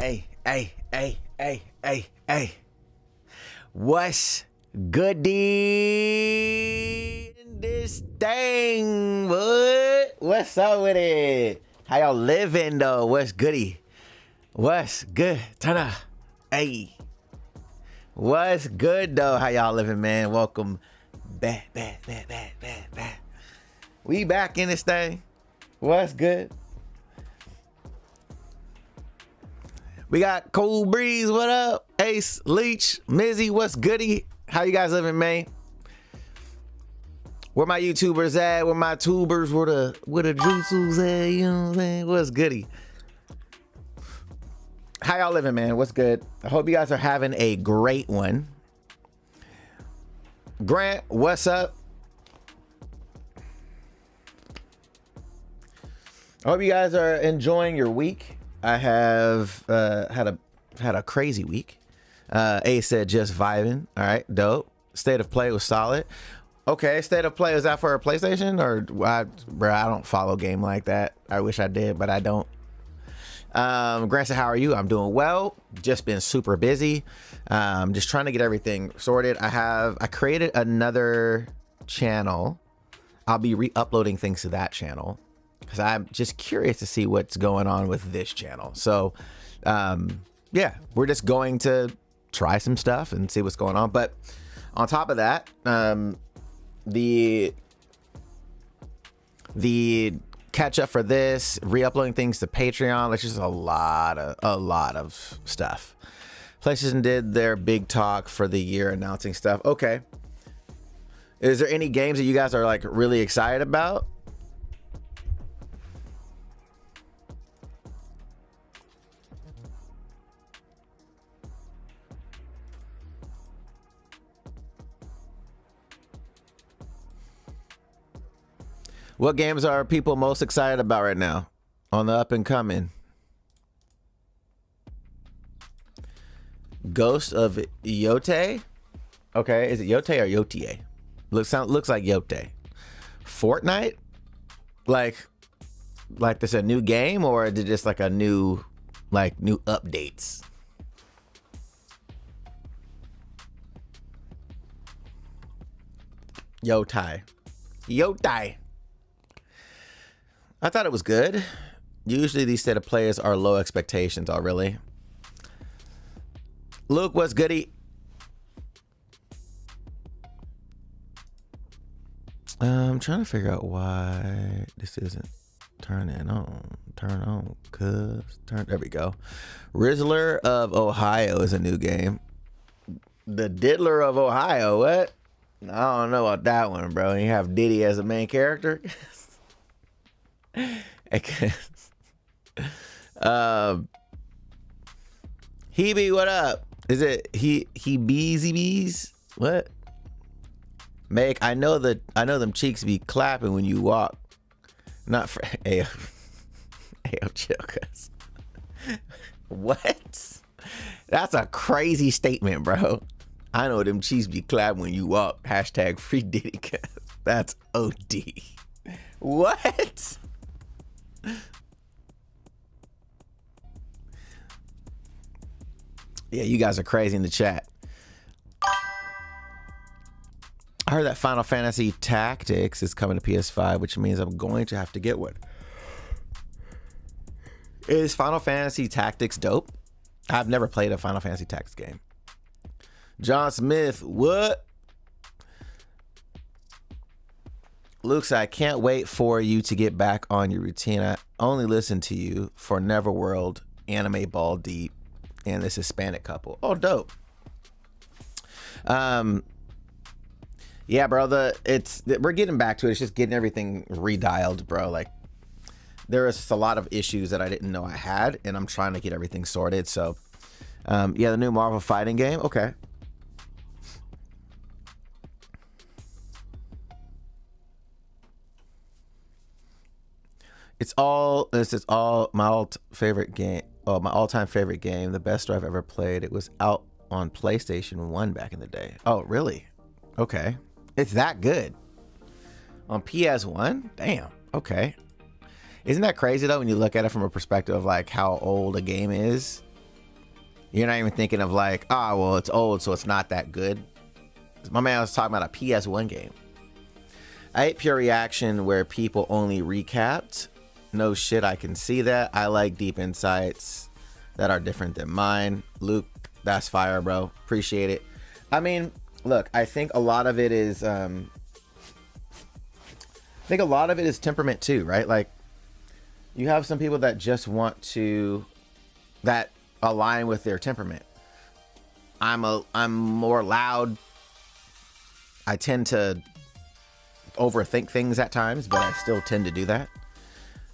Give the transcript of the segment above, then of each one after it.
Hey. What's goody in this thing, bud? What's up with it? How y'all living, though? What's goody? What's good? Turn up. Hey. What's good, though? How y'all living, man? Welcome back. We back in this thing. What's good? We got Cool Breeze, what up? Ace, Leech, Mizzy, what's goody? How you guys living, man? Where my YouTubers at? Where my tubers? Where the jutsus at? You know what I'm saying? What's goody? How y'all living, man? What's good? I hope you guys are having a great one. Grant, what's up? I hope you guys are enjoying your week. I have had a crazy week. Ace said just vibing. All right, dope. State of Play was solid. Okay, State of Play, is that for a PlayStation or I don't follow game like that. I wish I did, but I don't. Grant said, how are you? I'm doing well. Just been super busy. Just trying to get everything sorted. I created another channel. I'll be re-uploading things to that channel because I'm just curious to see what's going on with this channel. So, yeah, we're just going to try some stuff and see what's going on. But on top of that, the catch up for this, re-uploading things to Patreon, which is a lot of stuff. PlayStation did their big talk for the year announcing stuff. Okay. Is there any games that you guys are like really excited about? What games are people most excited about right now on the up and coming? Ghost of Yote? Okay, is it Yote or Yotie? Looks like Yote. Fortnite? Like this a new game or is it just like a new updates? Yotai. I thought it was good. Usually these State of Players are low expectations. Oh, really? Luke, what's goody? I'm trying to figure out why this isn't turning on. Turn on, there we go. Rizzler of Ohio is a new game. The Diddler of Ohio, what? I don't know about that one, bro. You have Diddy as a main character. Hebe, what up? Is it he bees? What? Meg, I know them cheeks be clapping when you walk. Not for Ayo, chill, cuz. What? That's a crazy statement, bro. I know them cheeks be clapping when you walk. Hashtag free Diddy, cuz. That's OD. What? Yeah, you guys are crazy in the chat. I heard that Final Fantasy Tactics is coming to PS5, which means I'm going to have to get one. Is Final Fantasy Tactics dope? I've never played a Final Fantasy Tactics game. John Smith, what? Luke, I can't wait for you to get back on your routine. I only listen to you for Neverworld, Anime Ball Deep, and this Hispanic couple. Oh, dope. Yeah, bro. We're getting back to it. It's just getting everything redialed, bro. Like there is a lot of issues that I didn't know I had, and I'm trying to get everything sorted. So, yeah, the new Marvel fighting game. Okay. This is all my favorite game. Oh, my all-time favorite game. The best I've ever played. It was out on PlayStation 1 back in the day. Oh, really? Okay. It's that good. On PS1? Damn. Okay. Isn't that crazy though when you look at it from a perspective of like how old a game is? You're not even thinking of like, oh, well, it's old, so it's not that good. My man was talking about a PS1 game. I hate pure reaction where people only recapped. No shit, I can see that. I like deep insights that are different than mine. Luke, that's fire, bro. Appreciate it. I mean, look, I think a lot of it is temperament too, right? Like, you have some people that just want to, that align with their temperament. I'm more loud. I tend to overthink things at times, but I still tend to do that.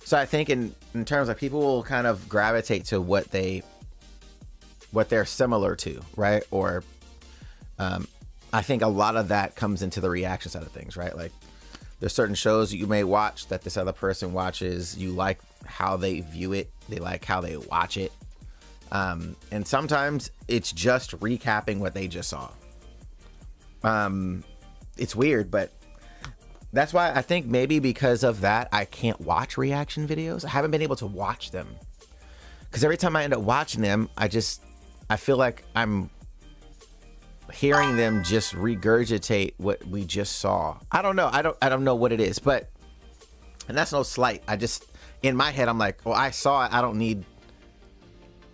So I think in terms of people will kind of gravitate to what they're similar to, right? Or I think a lot of that comes into the reaction side of things, right? Like, there's certain shows you may watch that this other person watches. You like how they view it. They like how they watch it. And sometimes it's just recapping what they just saw. It's weird, but that's why I think maybe because of that, I can't watch reaction videos. I haven't been able to watch them because every time I end up watching them, I feel like I'm hearing them just regurgitate what we just saw. I don't know. I don't know what it is, but, and that's no slight. In my head, I'm like, well, I saw it. I don't need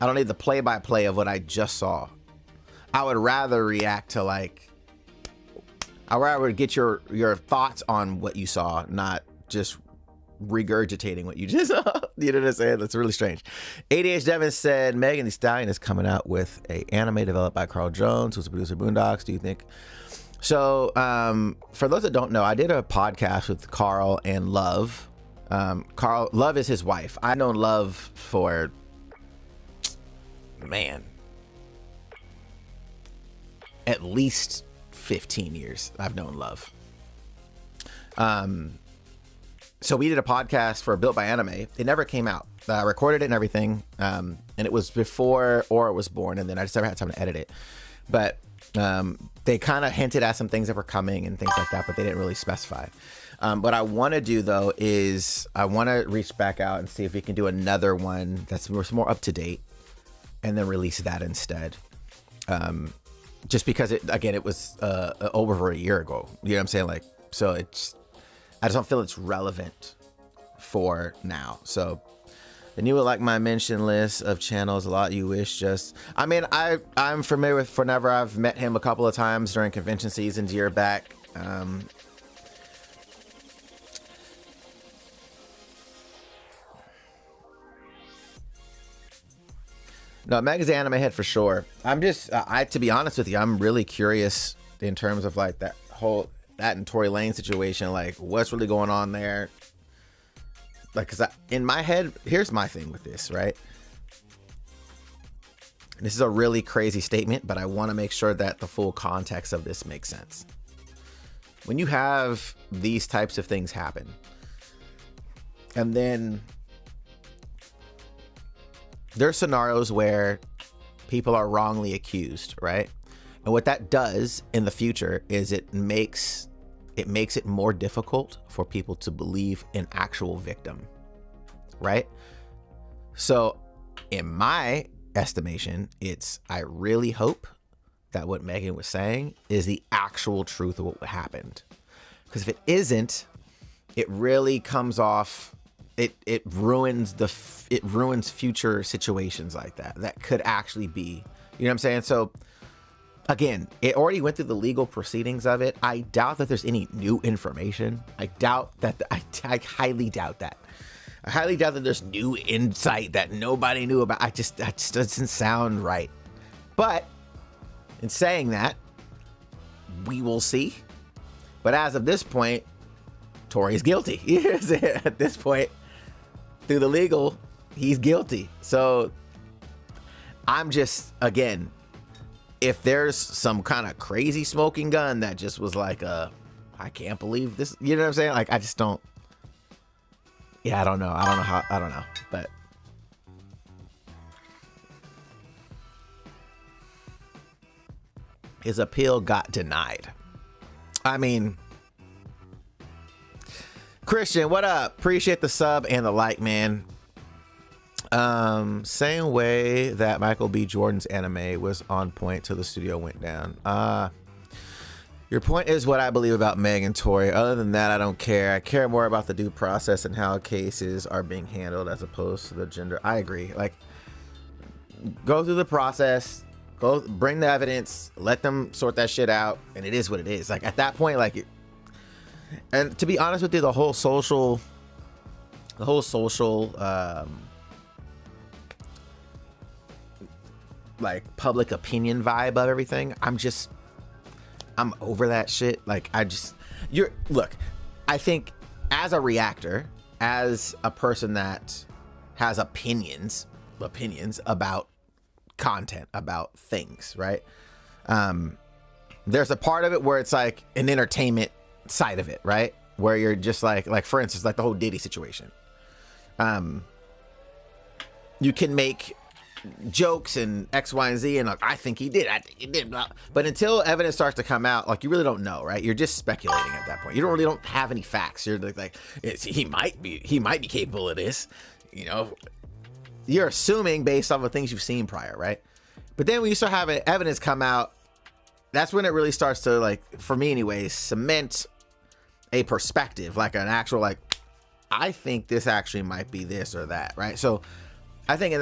the play-by-play of what I just saw. I would rather react to I'd rather get your thoughts on what you saw, not just regurgitating what you just saw. You know what I'm saying? That's really strange. ADH Devin said, Megan Thee Stallion is coming out with a anime developed by Carl Jones, who's a producer of Boondocks. Do you think? So, for those that don't know, I did a podcast with Carl and Love. Love is his wife. I've known Love for, man, at least 15 years. I've known Love. So we did a podcast for Built by Anime. It never came out. I recorded it and everything. And it was before Aura was born, and then I just never had time to edit it. But they kind of hinted at some things that were coming and things like that, but they didn't really specify. What I want to do though is I want to reach back out and see if we can do another one that's more up to date, and then release that instead. Just because it was over a year ago. You know what I'm saying? Like, so I just don't feel it's relevant for now. So, and you would like my mention list of channels a lot. You wish just, I mean, I'm familiar with Forever. I've met him a couple of times during convention seasons year back. No, Meg's the anime head for sure. I'm just, to be honest with you, I'm really curious in terms of like that and Tory Lane situation, like what's really going on there. Like, cause in my head, here's my thing with this, right? This is a really crazy statement, but I want to make sure that the full context of this makes sense. When you have these types of things happen, and then there are scenarios where people are wrongly accused, right? And what that does in the future is it makes it more difficult for people to believe an actual victim, right? So in my estimation, I really hope that what Megan was saying is the actual truth of what happened. Because if it isn't, it really comes off, it ruins future situations like that could actually be, you know what I'm saying? So again, it already went through the legal proceedings of it. I doubt that there's any new information. I highly doubt that. I highly doubt that there's new insight that nobody knew about. That just doesn't sound right. But in saying that, we will see. But as of this point, Tory's guilty. At this point, through the legal, he's guilty. So I'm just, again, if there's some kind of crazy smoking gun that just was like, I can't believe this, you know what I'm saying? Like, I just don't, I don't know. I don't know, but his appeal got denied. I mean, Christian, what up? Appreciate the sub and the like, man. Same way that Michael B. Jordan's anime was on point till the studio went down. Your point is what I believe about Meg and Tori. Other than that, I don't care. I care more about the due process and how cases are being handled as opposed to the gender. I agree. Like, go through the process, go bring the evidence, let them sort that shit out, and it is what it is. Like, at that point, like, and to be honest with you, the whole social like public opinion vibe of everything, I'm over that shit. Like, look, I think as a reactor, as a person that has opinions about content, about things, right? There's a part of it where it's like an entertainment side of it, right? Where you're just like for instance, like the whole Diddy situation. You can make jokes and X, Y, and Z, and like, I think he did, blah. But until evidence starts to come out, like, you really don't know, right? You're just speculating at that point. You don't have any facts. You're like he might be capable of this, you know. You're assuming based off of things you've seen prior, right? But then when you start having evidence come out, that's when it really starts to, like, for me anyways, cement a perspective, like an actual, like, I think this actually might be this or that, right? So I think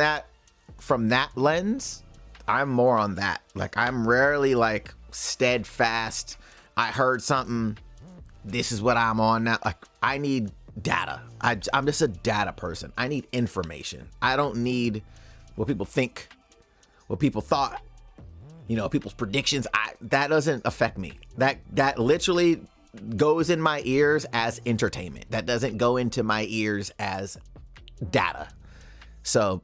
from that lens, I'm more on that. Like, I'm rarely like steadfast, I heard something, this is what I'm on now. Like, I need data. I'm just a data person. I need information. I don't need what people think, what people thought, you know, people's predictions. That doesn't affect me. That literally goes in my ears as entertainment. That doesn't go into my ears as data. So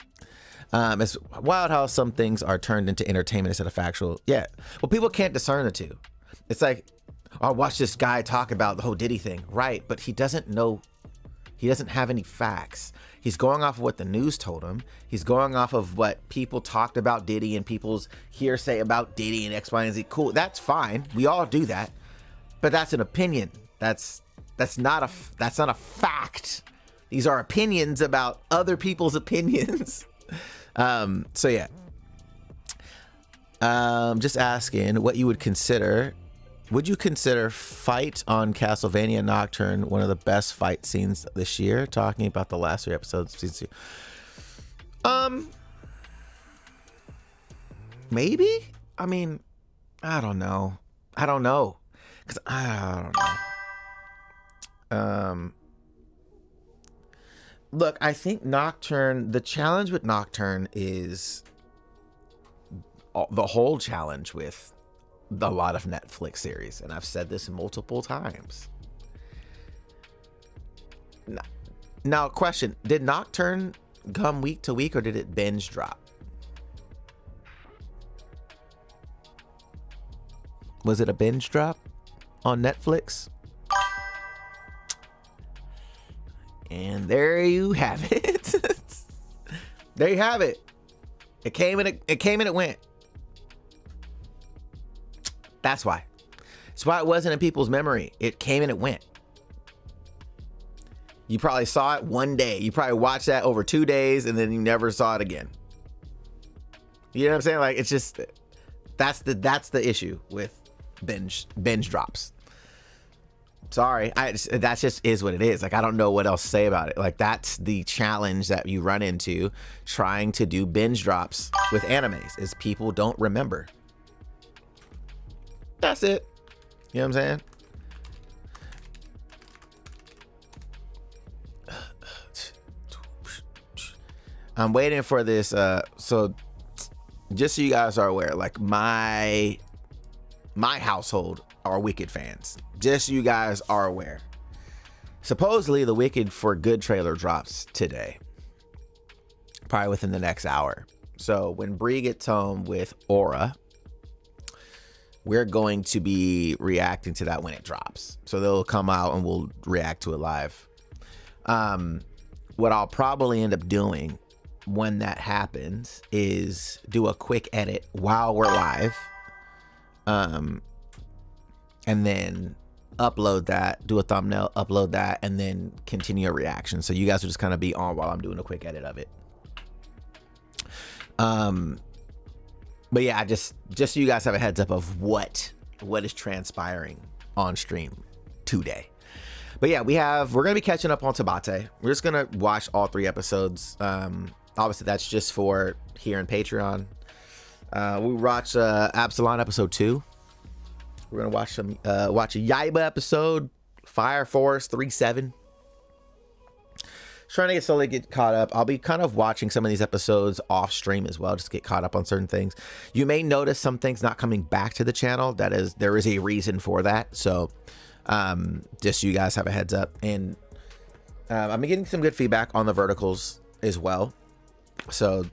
it's wild how some things are turned into entertainment instead of factual. Yeah. Well, people can't discern the two. It's like, I watched this guy talk about the whole Diddy thing. Right. But he doesn't know. He doesn't have any facts. He's going off of what the news told him. He's going off of what people talked about Diddy and people's hearsay about Diddy and X, Y, and Z. Cool. That's fine. We all do that. But that's an opinion. That's not a fact. These are opinions about other people's opinions. So yeah. Just asking what you would consider. Would you consider fight on Castlevania Nocturne one of the best fight scenes this year? Talking about the last 3 episodes of season 2. Maybe. I mean, I don't know. Cause I don't know. Look, I think Nocturne, the challenge with Nocturne is the whole challenge with a lot of Netflix series. And I've said this multiple times. Now, question, did Nocturne come week to week or did it binge drop? Was it a binge drop on Netflix? And there you have it. There you have it. It came and it went. That's why. That's why it wasn't in people's memory. It came and it went. You probably saw it one day. You probably watched that over 2 days and then you never saw it again. You know what I'm saying? Like, it's just, that's the issue with binge drops. Sorry, that just is what it is. Like, I don't know what else to say about it. Like, that's the challenge that you run into trying to do binge drops with animes, is people don't remember. That's it. You know what I'm saying? I'm waiting for this. So just so you guys are aware, like, my household are Wicked fans. Just so you guys are aware. Supposedly the Wicked for Good trailer drops today. Probably within the next hour. So when Bree gets home with Aura, we're going to be reacting to that when it drops. So they'll come out and we'll react to it live. What I'll probably end up doing when that happens is do a quick edit while we're live. And then upload that, do a thumbnail, upload that, and then continue a reaction. So you guys will just kind of be on while I'm doing a quick edit of it. But yeah, just so you guys have a heads up of what is transpiring on stream today. But yeah, we're gonna be catching up on tbate. We're just gonna watch all 3 episodes. Obviously that's just for here in Patreon. We watched Absalon episode 2. We're gonna watch a yaiba episode, Fire Force 3-7. Trying to slowly get caught up. I'll be kind of watching some of these episodes off stream as well, just to get caught up on certain things. You may notice some things not coming back to the channel. There is a reason for that. So just so you guys have a heads up. And I'm getting some good feedback on the verticals as well. So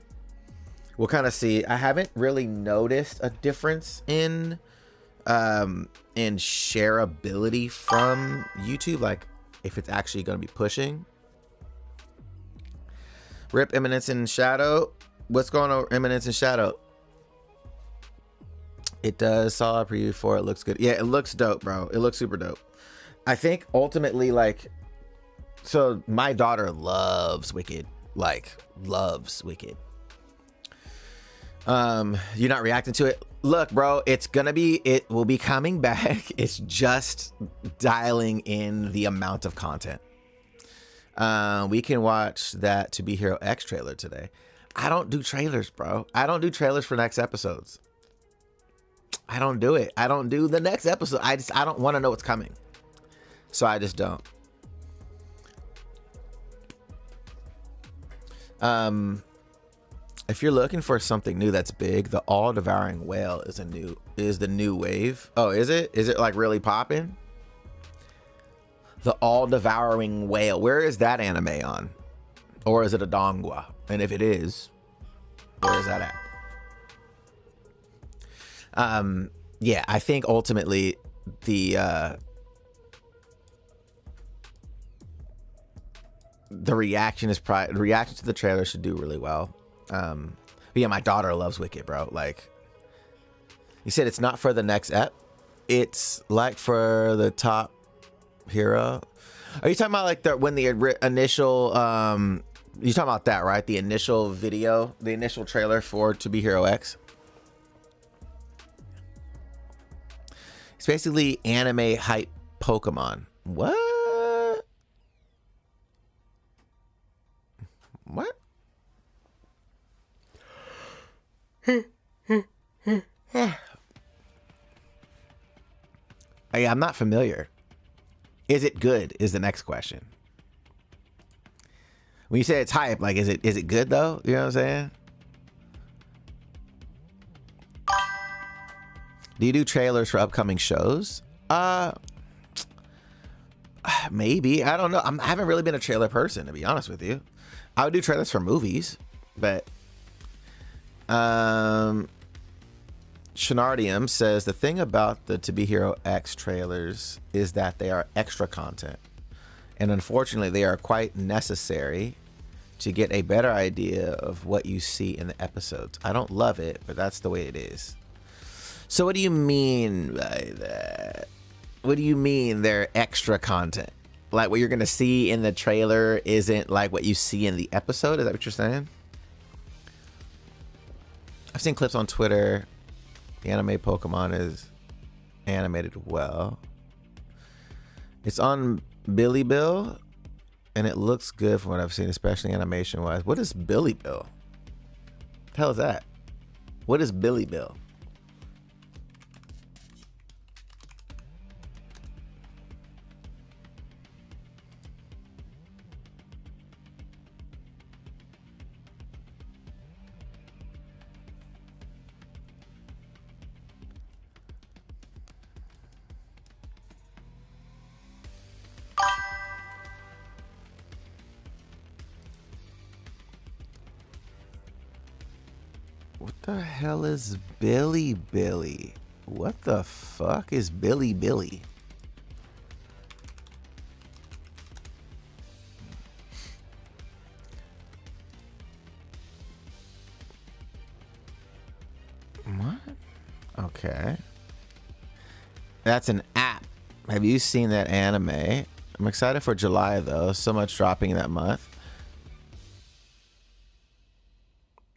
we'll kind of see. I haven't really noticed a difference in shareability from YouTube, like if it's actually going to be pushing. Rip Eminence and Shadow. What's going on, Eminence and Shadow? It does. Saw a preview for it. Looks good. Yeah, it looks dope, bro. It looks super dope. I think ultimately, like, so my daughter loves Wicked. Like, loves Wicked. You're not reacting to it? Look, bro, it will be coming back. It's just dialing in the amount of content. We can watch that To Be Hero X trailer today. I don't do trailers, bro. I don't do trailers for next episodes. I don't do it. I don't do the next episode. I don't want to know what's coming. So I just don't. If you're looking for something new that's big, the all-devouring whale is the new wave. Oh, is it? Is it like really popping? The all-devouring whale. Where is that anime on? Or is it a dongwa? And if it is, where is that at? Yeah, I think ultimately the reaction to the trailer should do really well. But yeah, my daughter loves Wicked, bro. Like, you said it's not for the next ep. It's like for the top hero. Are you talking about like when the initial you talking about that, right? The initial video, the initial trailer for To Be Hero X. It's basically anime hype Pokemon. What? I'm not familiar. Is it good? Is the next question. When you say it's hype, like, is it good though? You know what I'm saying? Do you do trailers for upcoming shows? Maybe. I don't know. I haven't really been a trailer person, to be honest with you. I would do trailers for movies, but Shenardium says the thing about the To Be Hero X trailers is that they are extra content, and unfortunately they are quite necessary to get a better idea of what you see in the episodes. I don't love it, but that's the way it is. So what do you mean by that? What do you mean they're extra content? Like what you're gonna see in the trailer isn't like what you see in the episode? Is that what you're saying? I've seen clips on Twitter. The anime Pokemon is animated well. It's on Billy Bill, and it looks good from what I've seen, especially animation wise. What is Billy Bill? What the hell is that? What is Billy Bill? What the hell is Billy Billy? What the fuck is Billy Billy? What? Okay. That's an app. Have you seen that anime? I'm excited for July though. So much dropping that month.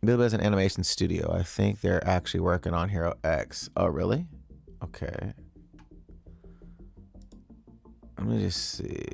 Build as an animation studio. I think they're actually working on Hero X. Oh, really? Okay. Let me just see.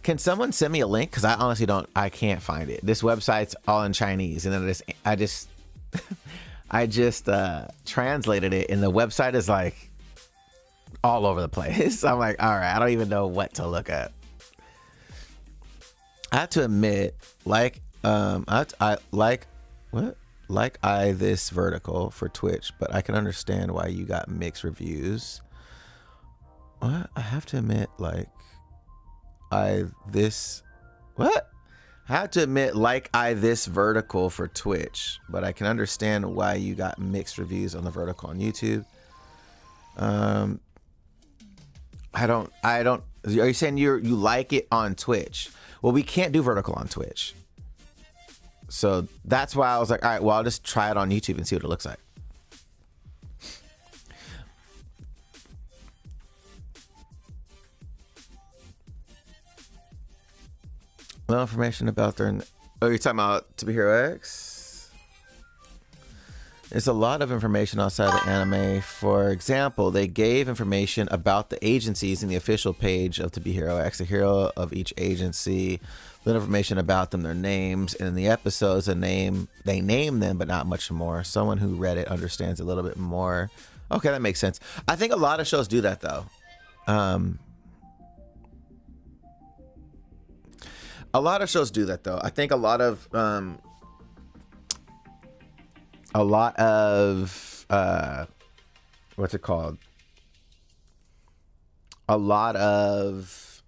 Can someone send me a link? Because I honestly I can't find it. This website's all in Chinese, and then I just translated it, and the website is like all over the place. I'm like, all right, I don't even know what to look at. I have to admit, I this vertical for Twitch, but I can understand why you got mixed reviews. What? I have to admit, I have to admit, this vertical for Twitch, but I can understand why you got mixed reviews on the vertical on YouTube. I don't. Are you saying you like it on Twitch? Well, we can't do vertical on Twitch, so that's why I was like, all right, well, I'll just try it on YouTube and see what it looks like. No information about their. Oh, you're talking about To Be Hero X? There's a lot of information outside the anime. For example, they gave information about the agencies in the official page of To Be Hero X, the hero of each agency. Little information about them, their names, and in the episodes, they name them, but not much more. Someone who read it understands a little bit more. Okay, that makes sense. I think a lot of shows do that, though. A lot of shows do that, though. I think a lot of what's it called? A lot of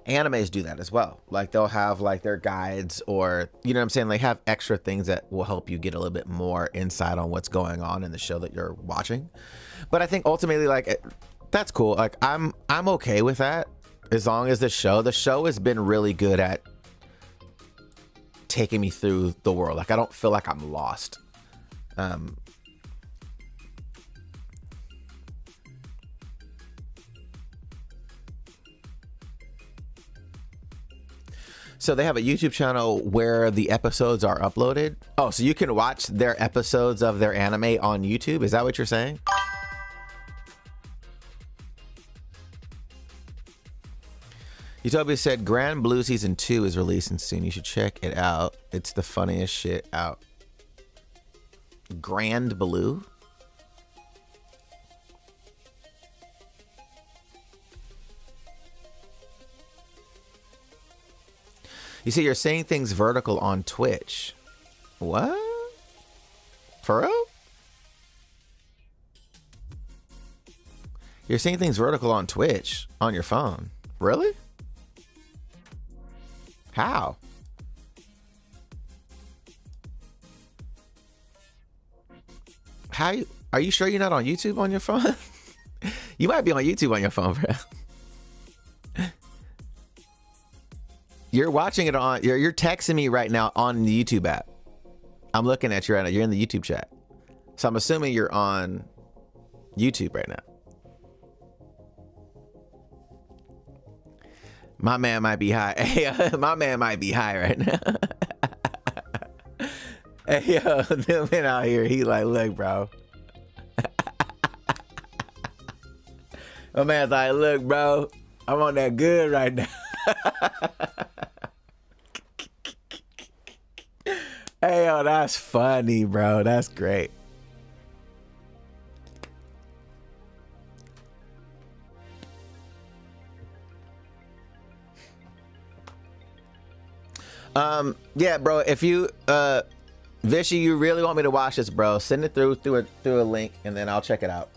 animes do that as well. Like, they'll have like their guides, or you know what I'm saying, like have extra things that will help you get a little bit more insight on what's going on in the show that you're watching. But I think ultimately, like, that's cool. Like, I'm okay with that. As long as the show has been really good at taking me through the world. Like, I don't feel like I'm lost. So they have a YouTube channel where the episodes are uploaded. Oh, so you can watch their episodes of their anime on YouTube. Is that what you're saying? Utopia said Grand Blue Season 2 is releasing soon. You should check it out. It's the funniest shit out. Grand Blue? You see, you're saying things vertical on Twitch. What? For real? You're seeing things vertical on Twitch on your phone. Really? How? Are you sure you're not on YouTube on your phone? You might be on YouTube on your phone, bro. You're watching it on, you're texting me right now on the YouTube app. I'm looking at you right now. You're in the YouTube chat. So I'm assuming you're on YouTube right now. My man might be high. Hey, my man might be high right now. Hey, yo, the man out here, he like, look, bro. My man's like, look, bro, I'm on that good right now. Hey, yo, that's funny, bro. That's great. Yeah, bro, if you Vishy, you really want me to watch this, bro, send it through a link, and then I'll check it out.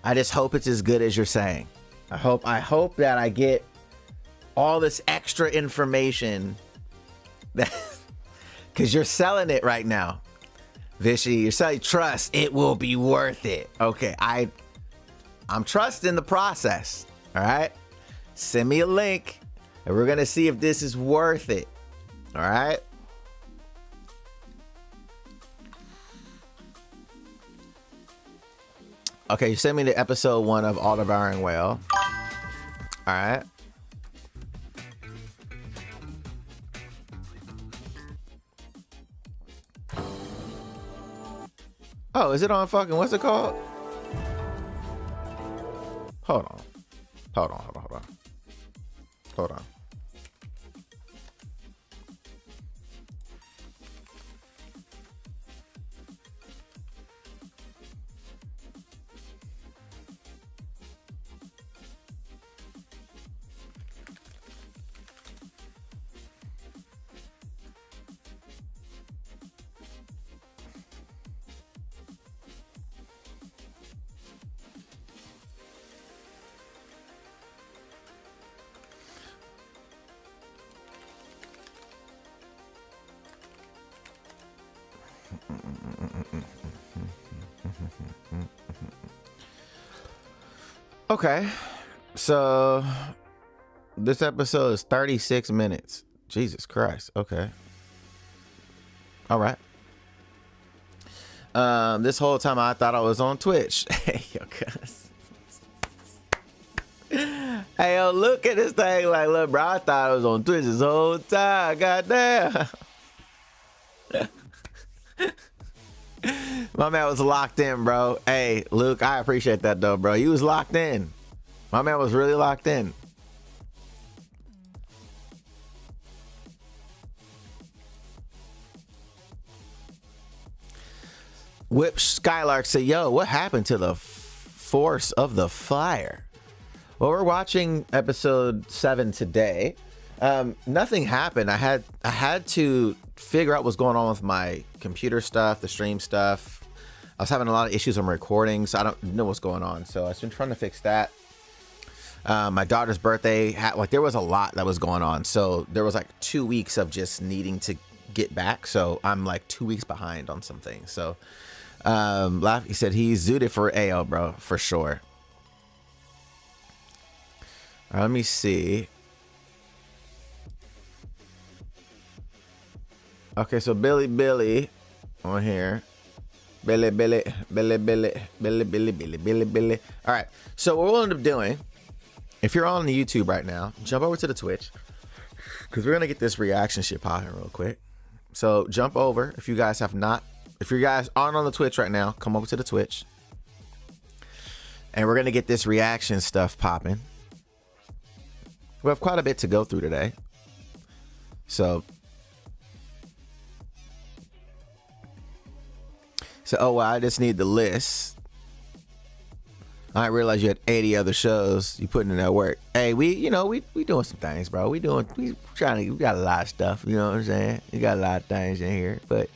I just hope it's as good as you're saying. I hope that I get all this extra information that because you're selling it right now. Vishy, you're selling trust. It will be worth it. Okay, I'm trusting the process. All right. Send me a link, and we're gonna see if this is worth it. All right. Okay, you sent me to episode 1 of All Devouring Whale. All right. Oh, is it on fucking, what's it called? Hold on. Hold on. Okay, so this episode is 36 minutes. Jesus Christ. Okay. All right. This whole time I thought I was on Twitch. Hey, yo, cuz. Hey, yo, look at this thing. Like, look, bro, I thought I was on Twitch this whole time. Goddamn. My man was locked in, bro. Hey, Luke, I appreciate that, though, bro. You was locked in. My man was really locked in. Whip Skylark said, yo, what happened to the force of the fire? Well, we're watching episode 7 today. Nothing happened. I had to figure out what's going on with my computer stuff, the stream stuff. I was having a lot of issues on recording, so I don't know what's going on. So I've been trying to fix that. My daughter's birthday, there was a lot that was going on. So there was like 2 weeks of just needing to get back. So I'm like 2 weeks behind on some things. So he said he's zooted for AO, bro, for sure. All right, let me see. Okay, so Billy on here. Billy. All right, so what we'll end up doing, if you're on the YouTube right now, jump over to the Twitch, because we're gonna get this reaction shit popping real quick. So jump over if you guys aren't on the Twitch right now, come over to the Twitch, and we're gonna get this reaction stuff popping. We have quite a bit to go through today, so oh well, I just need the list. I didn't realize you had 80 other shows. You putting in that work. Hey, we doing some things, bro. We got a lot of stuff. You know what I'm saying? We got a lot of things in here, but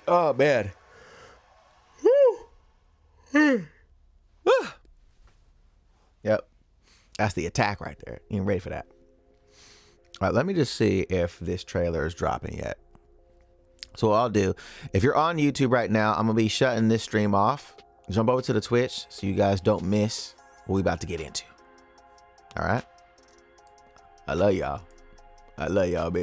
oh man. Yep, that's the attack right there. You ain't ready for that. All right, let me just see if this trailer is dropping yet. So what I'll do, if you're on YouTube right now, I'm gonna be shutting this stream off. Jump over to the Twitch so you guys don't miss what we about to get into. All right. I love y'all, baby